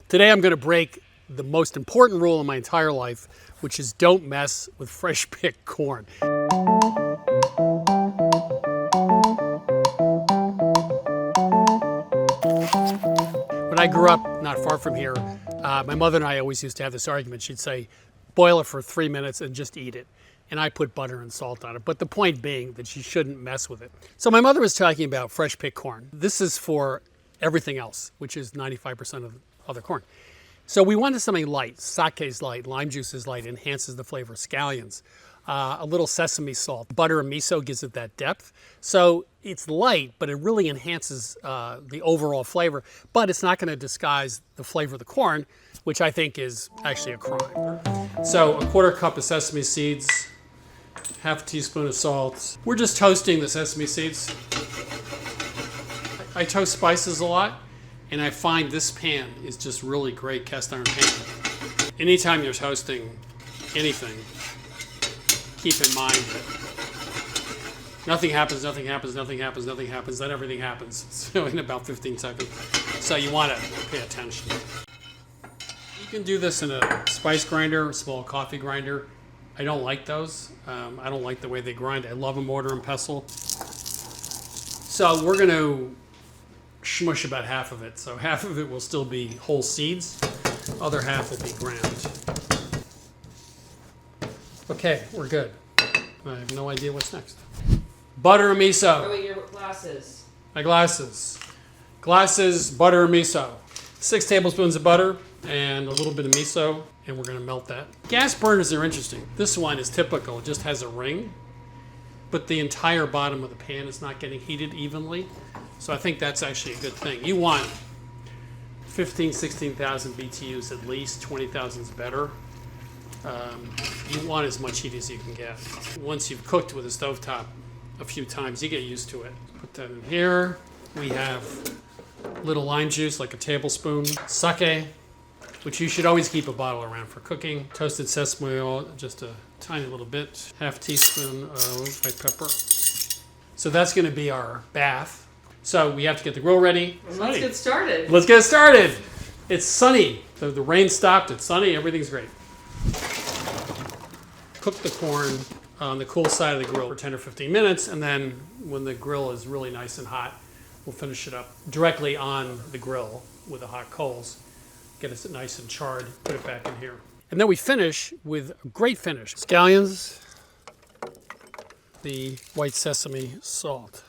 Today I'm going to break the most important rule in my entire life, which is don't mess with fresh picked corn. When I grew up not far from here, my mother and I always used to have this argument. She'd say, boil it for 3 minutes and just eat it. And I put butter and salt on it. But the point being that you shouldn't mess with it. So my mother was talking about fresh picked corn. This is for everything else, which is 95% of other corn. So we wanted something light. Sake is light, lime juice is light, enhances the flavor. Scallions, a little sesame salt. Butter and miso gives it that depth. So it's light, but it really enhances the overall flavor. But it's not going to disguise the flavor of the corn, which I think is actually a crime. So a 1/4 cup of sesame seeds, 1/2 teaspoon of salt. We're just toasting the sesame seeds. I toast spices a lot, and I find this pan is just really great, cast iron pan. Anytime you're toasting anything, keep in mind that nothing happens, nothing happens, nothing happens, nothing happens, then everything happens. So in about 15 seconds. So you want to pay attention. You can do this in a spice grinder, a small coffee grinder. I don't like those. I don't like the way they grind. I love a mortar and pestle. So we're going to smush about half of it. So half of it will still be whole seeds. Other half will be ground. Okay, we're good. I have no idea what's next. Butter and miso. Oh, wait, your glasses. My glasses. Glasses, butter and miso. 6 tablespoons of butter and a little bit of miso, and we're going to melt that. Gas burners are interesting. This one is typical. It just has a ring, but the entire bottom of the pan is not getting heated evenly. So I think that's actually a good thing. You want 15, 16,000 BTUs at least. 20,000 is better. You want as much heat as you can get. Once you've cooked with a stovetop a few times, you get used to it. Put that in here. We have little lime juice, like a tablespoon. Sake, which you should always keep a bottle around for cooking. Toasted sesame oil, just a tiny little bit. 1/2 teaspoon of white pepper. So that's going to be our bath. So we have to get the grill ready. Let's get started. Let's get started. It's sunny. The rain stopped. It's sunny. Everything's great. Cook the corn on the cool side of the grill for 10 or 15 minutes, and then when the grill is really nice and hot, we'll finish it up directly on the grill with the hot coals. Get it nice and charred, put it back in here. And then we finish with a great finish. Scallions, the white sesame salt.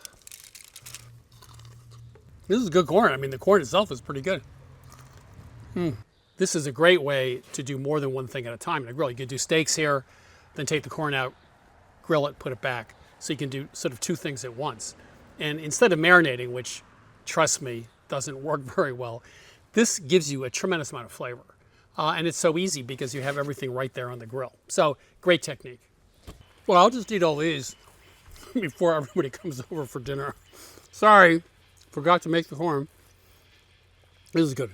This is good corn. I mean, the corn itself is pretty good. This is a great way to do more than one thing at a time in a grill. You could do steaks here, then take the corn out, grill it, put it back. So you can do sort of 2 things at once. And instead of marinating, which, trust me, doesn't work very well, this gives you a tremendous amount of flavor. And it's so easy because you have everything right there on the grill. So, great technique. Well, I'll just eat all these before everybody comes over for dinner. Sorry, forgot to make the corn. This is good.